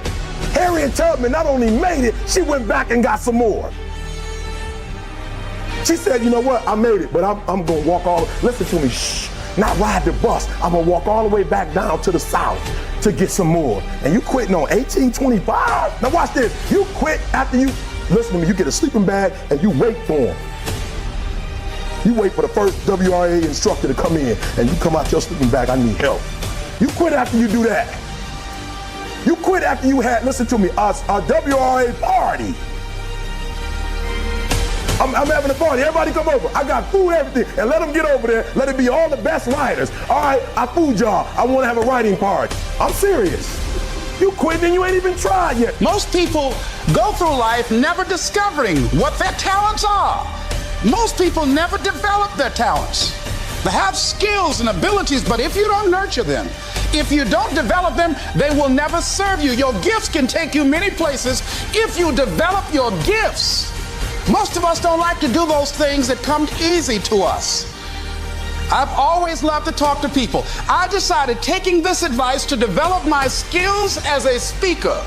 Harriet Tubman not only made it, she went back and got some more. She said, you know what, I made it, but I'm gonna walk listen to me, shh, not ride the bus. I'm gonna walk all the way back down to the South to get some more. And you quitting on 1825? Now watch this, you quit after you, listen to me, you get a sleeping bag and you wait for him. You wait for the first WRA instructor to come in and you come out your sleeping bag, I need help. You quit after you do that. You quit after you had, listen to me, a WRA party. I'm having a party, everybody come over. I got food, everything, and let them get over there. Let it be all the best writers. All right, I food y'all. I want to have a writing party. I'm serious. You quit and you ain't even tried yet. Most people go through life never discovering what their talents are. Most people never develop their talents. They have skills and abilities, but if you don't nurture them, if you don't develop them, they will never serve you. Your gifts can take you many places if you develop your gifts. Most of us don't like to do those things that come easy to us. I've always loved to talk to people. I decided, taking this advice, to develop my skills as a speaker.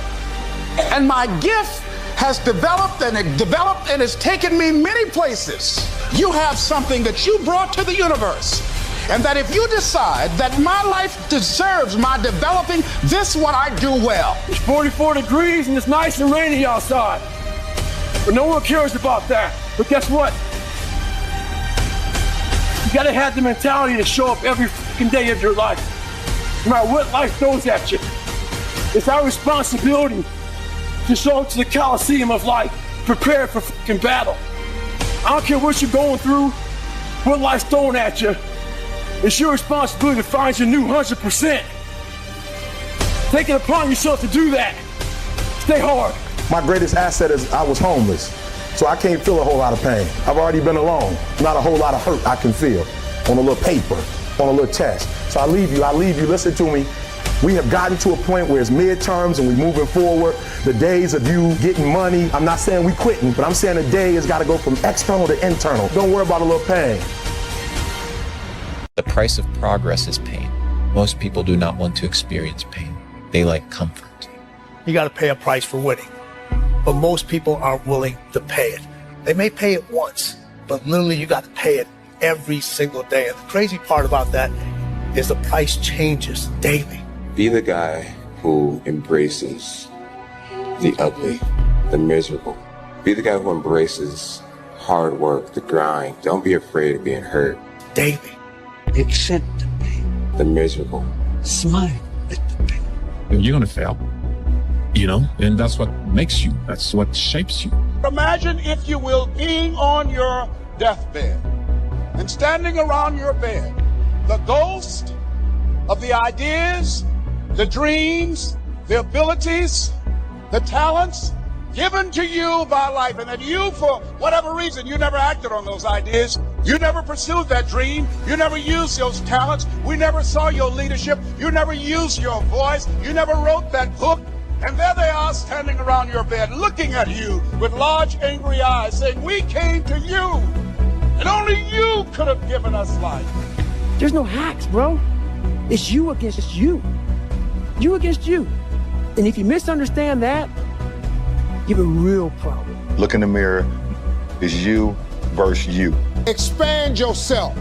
And my gift has developed and it's taken me many places. You have something that you brought to the universe. And that if you decide that my life deserves my developing, this is what I do well. It's 44 degrees and it's nice and rainy outside. But no one cares about that. But guess what? You gotta have the mentality to show up every fucking day of your life. No matter what life throws at you. It's our responsibility to show up to the Coliseum of life, prepared for fucking battle. I don't care what you're going through, what life's throwing at you. It's your responsibility to find your new 100%. Take it upon yourself to do that. Stay hard. My greatest asset is I was homeless, so I can't feel a whole lot of pain. I've already been alone. Not a whole lot of hurt I can feel on a little paper, on a little test. So I leave you, listen to me. We have gotten to a point where it's midterms and we're moving forward. The days of you getting money, I'm not saying we quitting, but I'm saying the day has got to go from external to internal. Don't worry about a little pain. The price of progress is pain. Most people do not want to experience pain. They like comfort. You got to pay a price for winning. But most people aren't willing to pay it. They may pay it once, but literally you got to pay it every single day. And the crazy part about that is the price changes daily. Be the guy who embraces the ugly, the miserable. Be the guy who embraces hard work, the grind. Don't be afraid of being hurt. Daily. Accept the pain. The miserable. Smile at the pain. You're gonna fail. You know, and that's what makes you, that's what shapes you. Imagine, if you will, being on your deathbed and standing around your bed, the ghost of the ideas, the dreams, the abilities, the talents given to you by life, and that you, for whatever reason, you never acted on those ideas. You never pursued that dream. You never used those talents. We never saw your leadership. You never used your voice. You never wrote that book. And there they are standing around your bed, looking at you with large, angry eyes, saying, we came to you, and only you could have given us life. There's no hacks, bro. It's you against you. You against you. And if you misunderstand that, you have a real problem. Look in the mirror. It's you versus you. Expand yourself.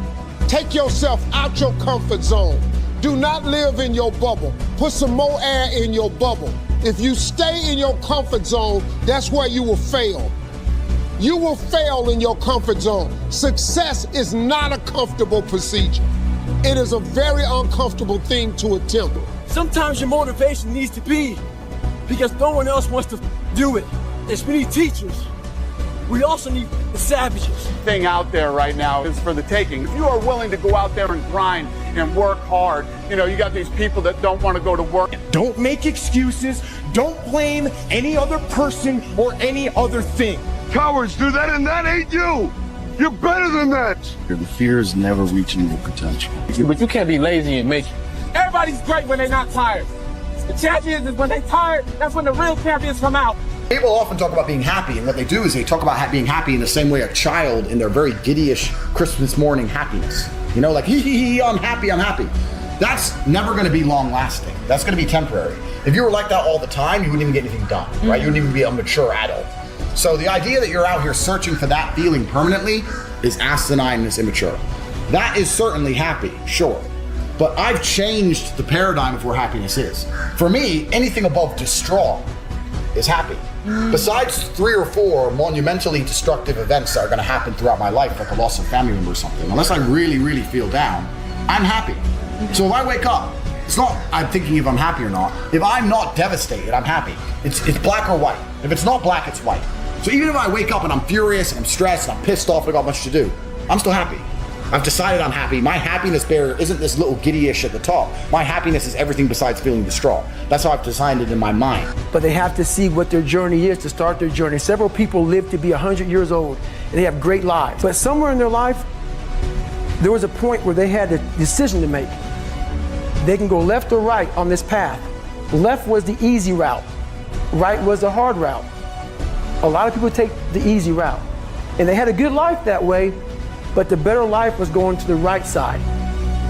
Take yourself out your comfort zone. Do not live in your bubble. Put some more air in your bubble. If you stay in your comfort zone, that's where you will fail. You will fail in your comfort zone. Success is not a comfortable procedure. It is a very uncomfortable thing to attempt. Sometimes your motivation needs to be because no one else wants to do it. There's many teachers. We also need the savages. Thing out there right now is for the taking. If you are willing to go out there and grind and work hard, you know, you got these people that don't want to go to work. Don't make excuses. Don't blame any other person or any other thing. Cowards do that, and that ain't you. You're better than that. The fear is never reaching your potential. But you can't be lazy and make it. Everybody's great when they're not tired. The champions is when they're tired, that's when the real champions come out. People often talk about being happy, and what they do is they talk about being happy in the same way a child in their very giddyish Christmas morning happiness. You know, like, hee, I'm happy. That's never gonna be long lasting. That's gonna be temporary. If you were like that all the time, you wouldn't even get anything done, right? You wouldn't even be a mature adult. So the idea that you're out here searching for that feeling permanently is asinine and it's immature. That is certainly happy, sure. But I've changed the paradigm of where happiness is. For me, anything above distraught is happy. Besides 3 or 4 monumentally destructive events that are gonna happen throughout my life, like a loss of a family member or something, unless I really, really feel down, I'm happy. So if I wake up, it's not I'm thinking if I'm happy or not. If I'm not devastated, I'm happy. It's black or white. If it's not black, it's white. So even if I wake up and I'm furious and I'm stressed and I'm pissed off and I got much to do, I'm still happy. I've decided I'm happy. My happiness barrier isn't this little giddyish at the top. My happiness is everything besides feeling distraught. That's how I've designed it in my mind. But they have to see what their journey is to start their journey. Several people live to be 100 years old and they have great lives. But somewhere in their life, there was a point where they had a decision to make. They can go left or right on this path. Left was the easy route. Right was the hard route. A lot of people take the easy route. And they had a good life that way, but the better life was going to the right side.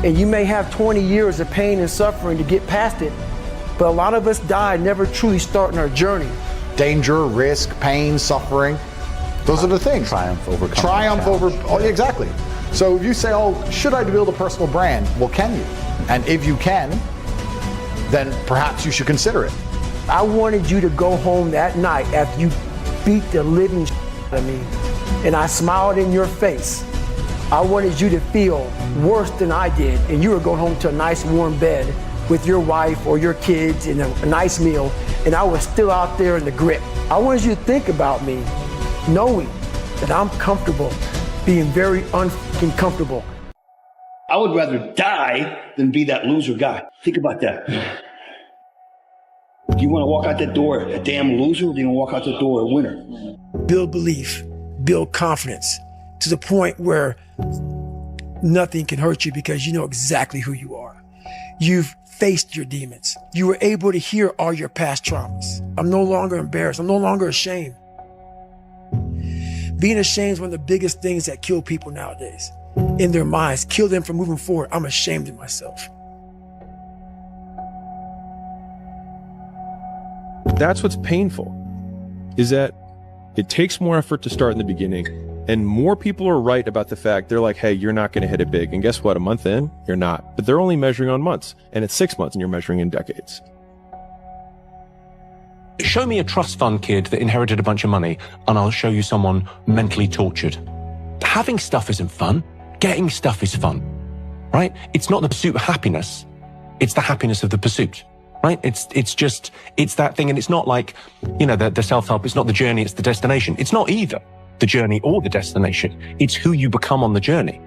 And you may have 20 years of pain and suffering to get past it, but a lot of us die never truly starting our journey. Danger, risk, pain, suffering, those are the things. Triumph over. Oh, exactly. So if you say, oh, should I build a personal brand? Well, can you? And if you can, then perhaps you should consider it. I wanted you to go home that night after you beat the living out of me, and I smiled in your face. I wanted you to feel worse than I did, and you were going home to a nice warm bed with your wife or your kids and a nice meal, and I was still out there in the grip. I wanted you to think about me, knowing that I'm comfortable being very unfucking comfortable. I would rather die than be that loser guy. Think about that. Do you want to walk out that door a damn loser, or do you want to walk out the door a winner? Build belief, build confidence to the point where nothing can hurt you because you know exactly who you are. You've faced your demons. You were able to hear all your past traumas. I'm no longer embarrassed. I'm no longer ashamed. Being ashamed is one of the biggest things that kill people nowadays. In their minds, kill them from moving forward. I'm ashamed of myself. That's what's painful, is that it takes more effort to start in the beginning, and more people are right about the fact they're like, hey, you're not going to hit it big. And guess what? A month in, you're not. But they're only measuring on months, and it's 6 months and you're measuring in decades. Show me a trust fund kid that inherited a bunch of money, and I'll show you someone mentally tortured. Having stuff isn't fun. Getting stuff is fun, right? It's not the pursuit of happiness. It's the happiness of the pursuit, right? It's that thing. And it's not like, you know, the self-help. It's not the journey. It's the destination. It's not either the journey or the destination. It's who you become on the journey.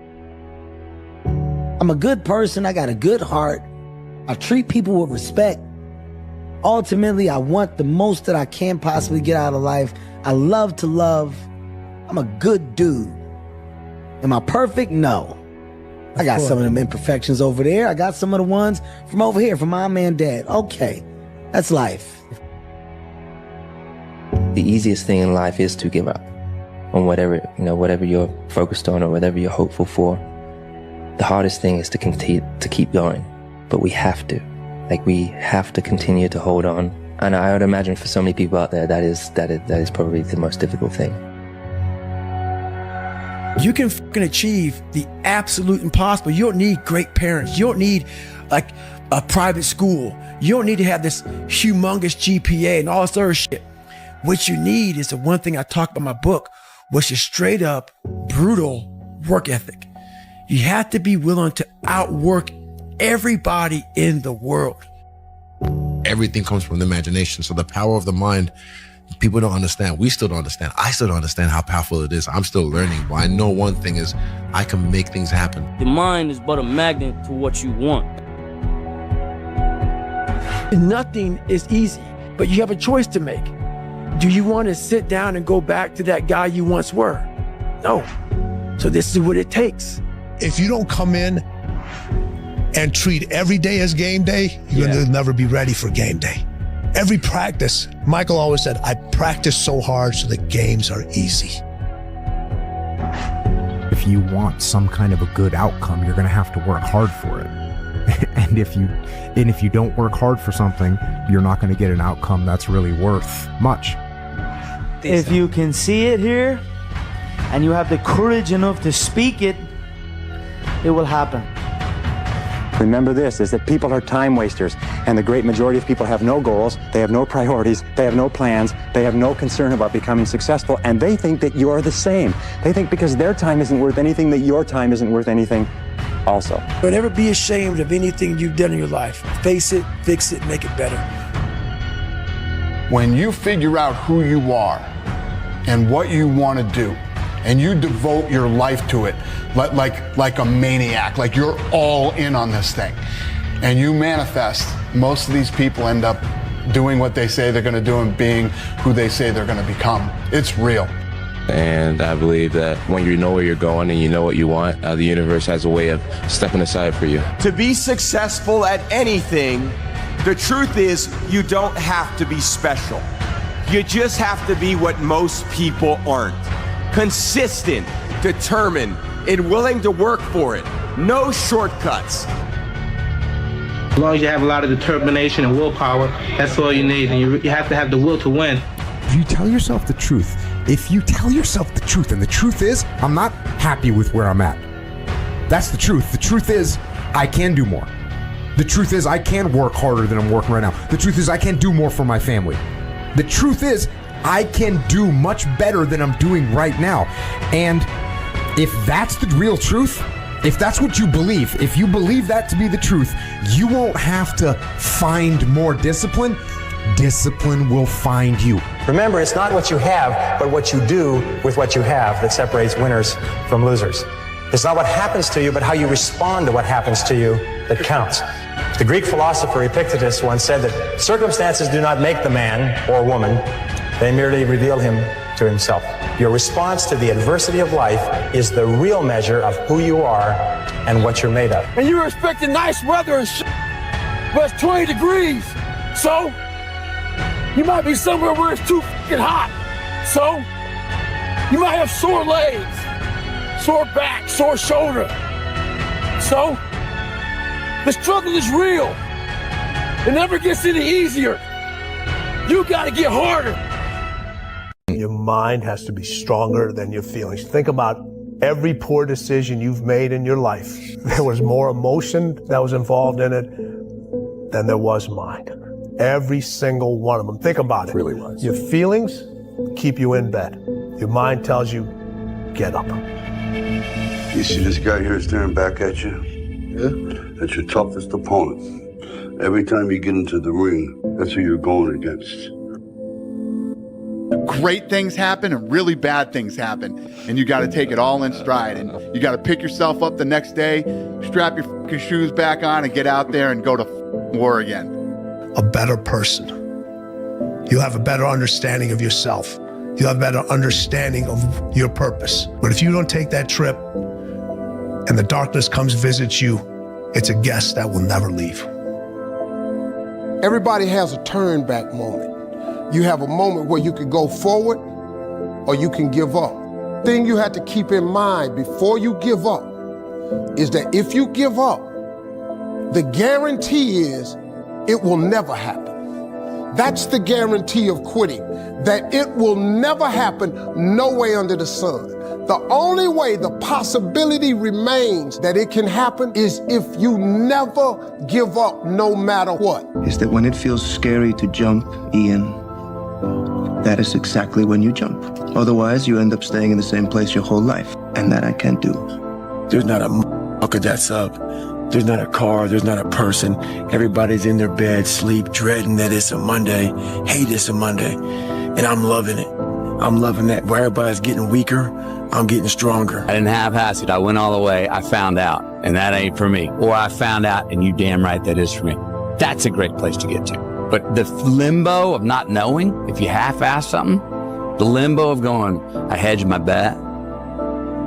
I'm a good person. I got a good heart. I treat people with respect. Ultimately, I want the most that I can possibly get out of life. I love to love. I'm a good dude. Am I perfect? No. I got some of them imperfections over there. I got some of the ones from over here, from my man, dad. Okay, that's life. The easiest thing in life is to give up on whatever you're focused on or whatever you're hopeful for. The hardest thing is to continue to keep going, but we have to. We have to continue to hold on. And I would imagine for so many people out there, that is probably the most difficult thing. You can fucking achieve the absolute impossible. You don't need great parents. You don't need like a private school. You don't need to have this humongous GPA and all this other shit. What you need is the one thing I talk about in my book, which is straight up brutal work ethic. You have to be willing to outwork everybody in the world. Everything comes from the imagination. So the power of the mind, people don't understand. We still don't understand. I still don't understand how powerful it is. I'm still learning. But I know one thing is I can make things happen. The mind is but a magnet to what you want. Nothing is easy, but you have a choice to make. Do you want to sit down and go back to that guy you once were? No. So this is what it takes. If you don't come in and treat every day as game day, you're gonna never be ready for game day. Every practice, Michael always said, I practice so hard so the games are easy. If you want some kind of a good outcome, you're gonna have to work hard for it. And if you don't work hard for something, you're not gonna get an outcome that's really worth much. If you can see it here, and you have the courage enough to speak it, it will happen. Remember this, is that people are time wasters, and the great majority of people have no goals, they have no priorities, they have no plans, they have no concern about becoming successful, and they think that you're the same. They think because their time isn't worth anything, that your time isn't worth anything also. Don't ever be ashamed of anything you've done in your life. Face it, fix it, make it better. When you figure out who you are and what you want to do, and you devote your life to it like a maniac, like you're all in on this thing, and you manifest, most of these people end up doing what they say they're going to do and being who they say they're going to become. It's real. And I believe that when you know where you're going and you know what you want, the universe has a way of stepping aside for you. To be successful at anything, the truth is you don't have to be special. You just have to be what most people aren't. Consistent, determined, and willing to work for it. No shortcuts. As long as you have a lot of determination and willpower, that's all you need. And you have to have the will to win. If you tell yourself the truth, and the truth is, I'm not happy with where I'm at. That's the truth. The truth is, I can do more. The truth is, I can work harder than I'm working right now. The truth is, I can do more for my family. The truth is, I can do much better than I'm doing right now. And if that's the real truth, if that's what you believe, if you believe that to be the truth, you won't have to find more discipline. Discipline will find you. Remember, it's not what you have, but what you do with what you have that separates winners from losers. It's not what happens to you, but how you respond to what happens to you that counts. The Greek philosopher Epictetus once said that circumstances do not make the man or woman, they merely reveal him to himself. Your response to the adversity of life is the real measure of who you are and what you're made of. And you're expecting nice weather and shit, but it's 20 degrees. So, you might be somewhere where it's too fucking hot. So, you might have sore legs, sore back, sore shoulder. So, the struggle is real. It never gets any easier. You gotta get harder. Your mind has to be stronger than your feelings. Think about every poor decision you've made in your life. There was more emotion that was involved in it than there was mind. Every single one of them. Think about it. Really was. Your feelings keep you in bed. Your mind tells you, get up. You see this guy here staring back at you? Yeah? That's your toughest opponent. Every time you get into the ring, that's who you're going against. Great things happen and really bad things happen, and you got to take it all in stride, and you got to pick yourself up the next day, strap your fucking shoes back on, and get out there and go to war again. A better person. You'll have a better understanding of yourself. You'll have a better understanding of your purpose. But if you don't take that trip and the darkness comes visits you, it's a guest that will never leave. Everybody has a turn back moment. You have a moment where you can go forward or you can give up. The thing you have to keep in mind before you give up is that if you give up, the guarantee is it will never happen. That's the guarantee of quitting, that it will never happen, no way under the sun. The only way the possibility remains that it can happen is if you never give up, no matter what. Is that when it feels scary to jump, Ian, that is exactly when you jump. Otherwise, you end up staying in the same place your whole life, and that I can't do. There's not a Okay, that's up. There's not a car, there's not a person. Everybody's in their bed, sleep, dreading that it's a Monday. Hate it's a Monday. And I'm loving it. I'm loving that. Where everybody's getting weaker, I'm getting stronger. I didn't half-ass it. I went all the way. I found out, and that ain't for me. Or I found out, and you damn right that is for me. That's a great place to get to. But the limbo of not knowing, if you half-ass something, the limbo of going, I hedged my bet.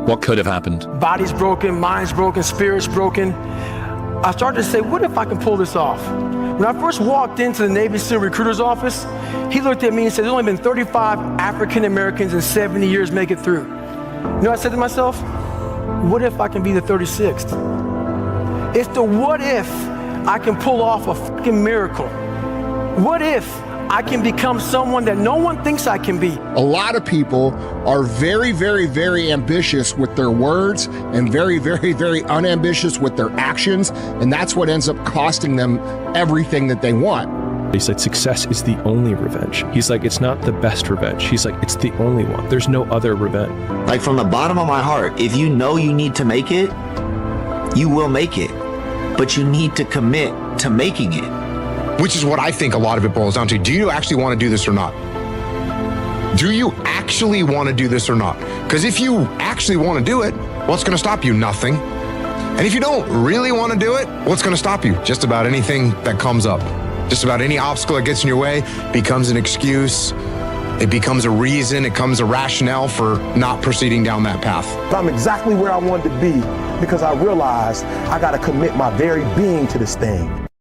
What could have happened? Body's broken, mind's broken, spirit's broken. I started to say, what if I can pull this off? When I first walked into the Navy SEAL recruiter's office, he looked at me and said, there's only been 35 African Americans in 70 years make it through. You know what I said to myself? What if I can be the 36th? It's the what if I can pull off a fucking miracle. What if I can become someone that no one thinks I can be? A lot of people are very, very, very ambitious with their words and very, very, very unambitious with their actions. And that's what ends up costing them everything that they want. He's like, success is the only revenge. He's like, it's not the best revenge. He's like, it's the only one. There's no other revenge. Like, from the bottom of my heart, if you know you need to make it, you will make it. But you need to commit to making it. Which is what I think a lot of it boils down to. Do you actually want to do this or not? Do you actually want to do this or not? Because if you actually want to do it, what's going to stop you? Nothing. And if you don't really want to do it, what's going to stop you? Just about anything that comes up. Just about any obstacle that gets in your way becomes an excuse. It becomes a reason. It becomes a rationale for not proceeding down that path. I'm exactly where I wanted to be because I realized I got to commit my very being to this thing.